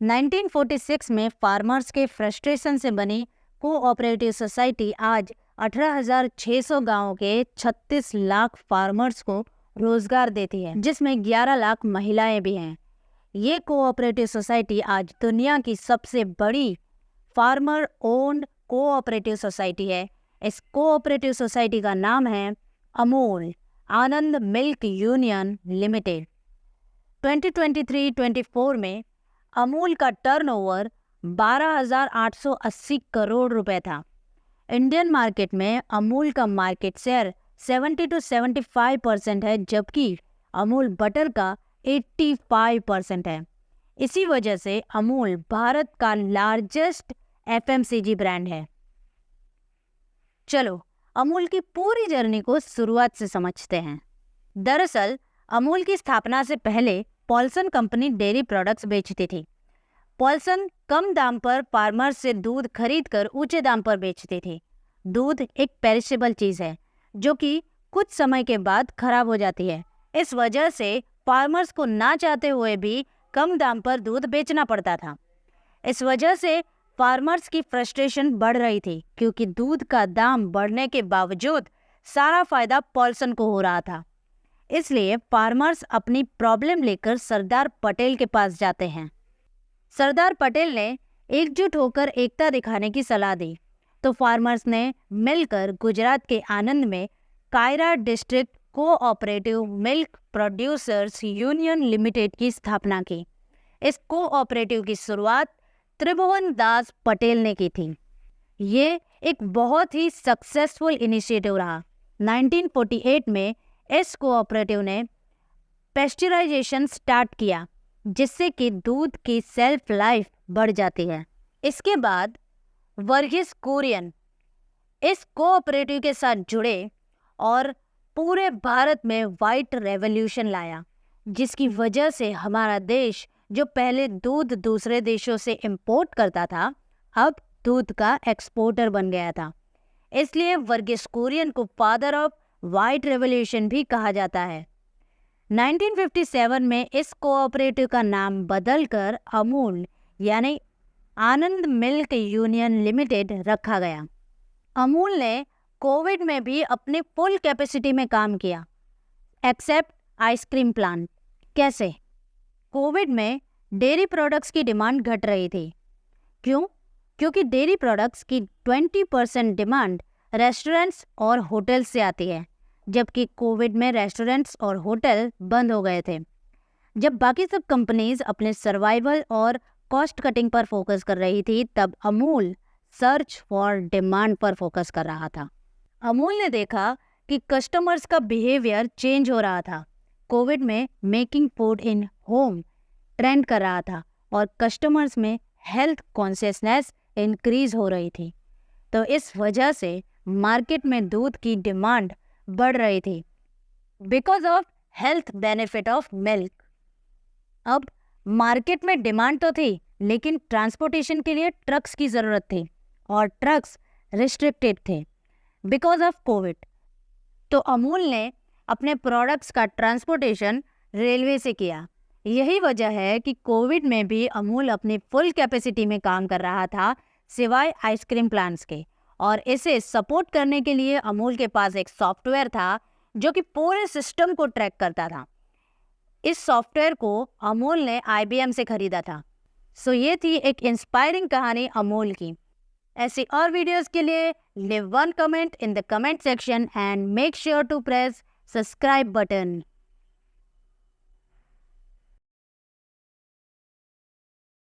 1946 में फार्मर्स के फ्रस्ट्रेशन से बनी कोऑपरेटिव सोसाइटी आज 18,600 गांवों के 36 लाख फार्मर्स को रोजगार देती है, जिसमें 11 लाख महिलाएं भी हैं। ये कोऑपरेटिव सोसाइटी आज दुनिया की सबसे बड़ी फार्मर ओन्ड कोऑपरेटिव सोसाइटी है। इस कोऑपरेटिव सोसाइटी का नाम है अमूल आनंद मिल्क यूनियन लिमिटेड। 2023-24 में अमूल का टर्नओवर 12,880 करोड़ रुपए था। इंडियन मार्केट में अमूल का मार्केट शेयर 70 to 75% है, जबकि अमूल बटर का 85% है। इसी वजह से अमूल भारत का लार्जेस्ट FMCG ब्रांड है। चलो अमूल की पूरी जर्नी को शुरुआत से समझते हैं। दरअसल अमूल की स्थापना से पहले पॉल्सन कंपनी डेयरी प्रोडक्ट्स बेचती थी। पॉल्सन कम दाम पर फार्मर्स से दूध खरीदकर ऊंचे दाम पर बेचती थी। दूध एक पेरिशेबल चीज है जो कि कुछ समय के बाद खराब हो जाती है। इस वजह से फार्मर्स को ना चाहते हुए भी कम दाम पर दूध बेचना पड़ता था। इस वजह से फार्मर्स की फ्रस्ट्रेशन बढ़ रही थी, क्योंकि दूध का दाम बढ़ने के बावजूद सारा फायदा पॉल्सन को हो रहा था। इसलिए फार्मर्स अपनी प्रॉब्लम लेकर सरदार पटेल के पास जाते हैं। सरदार पटेल ने एकजुट होकर एकता दिखाने की सलाह दी, तो फार्मर्स ने मिलकर गुजरात के आनंद में Kaira district cooperative milk producers union limited की स्थापना की। इस कोऑपरेटिव की शुरुआत त्रिभुवन दास पटेल ने की थी। ये एक बहुत ही सक्सेसफुल इनिशिएटिव रहा। 1948 में इस कोऑपरेटिव ने पेस्चराइजेशन स्टार्ट किया, जिससे कि दूध की सेल्फ लाइफ बढ़ जाती है। इसके बाद वर्गीस कुरियन इस कोऑपरेटिव के साथ जुड़े और पूरे भारत में व्हाइट रेवोल्यूशन लाया, जिसकी वजह से हमारा देश जो पहले दूध दूसरे देशों से इंपोर्ट करता था, अब दूध का एक्सपोर्टर बन गया था। इसलिए वर्गीस कुरियन को फादर ऑफ व्हाइट रेवोल्यूशन भी कहा जाता है। 1957 में इस कोऑपरेटिव का नाम बदलकर अमूल यानी आनंद मिल्क यूनियन लिमिटेड रखा गया। अमूल ने कोविड में भी अपने फुल कैपेसिटी में काम किया, एक्सेप्ट आइसक्रीम प्लांट। कैसे? कोविड में डेयरी प्रोडक्ट्स की डिमांड घट रही थी। क्यों? क्योंकि डेयरी प्रोडक्ट्स की 20% डिमांड रेस्टोरेंट्स और होटल से आती है, जबकि कोविड में रेस्टोरेंट्स और होटल बंद हो गए थे। जब बाकी सब कंपनीज अपने सर्वाइवल और कॉस्ट कटिंग पर फोकस कर रही थी, तब अमूल सर्च फॉर डिमांड पर फोकस कर रहा था। अमूल ने देखा कि कस्टमर्स का बिहेवियर चेंज हो रहा था। कोविड में making food in home trend कर रहा था और कस्टमर्स में हेल्थ कॉन्शियसनेस इंक्रीज हो रही थी। तो इस वजह से मार्केट में दूध की डिमांड बढ़ रही थी because of health benefit of milk. अब मार्केट में डिमांड तो थी, लेकिन ट्रांसपोर्टेशन के लिए ट्रक्स की ज़रूरत थी और ट्रक्स रिस्ट्रिक्टेड थे बिकॉज ऑफ कोविड। तो अमूल ने अपने प्रोडक्ट्स का ट्रांसपोर्टेशन रेलवे से किया। यही वजह है कि कोविड में भी अमूल अपनी फुल कैपेसिटी में काम कर रहा था, सिवाय आइसक्रीम प्लांट्स के। और इसे सपोर्ट करने के लिए अमूल के पास एक सॉफ्टवेयर था जो कि पूरे सिस्टम को ट्रैक करता था। इस सॉफ्टवेयर को अमूल ने IBM से खरीदा था। सो ये थी एक इंस्पायरिंग कहानी अमूल की। ऐसी और वीडियोस के लिए leave one comment in the comment section and make sure to press subscribe button.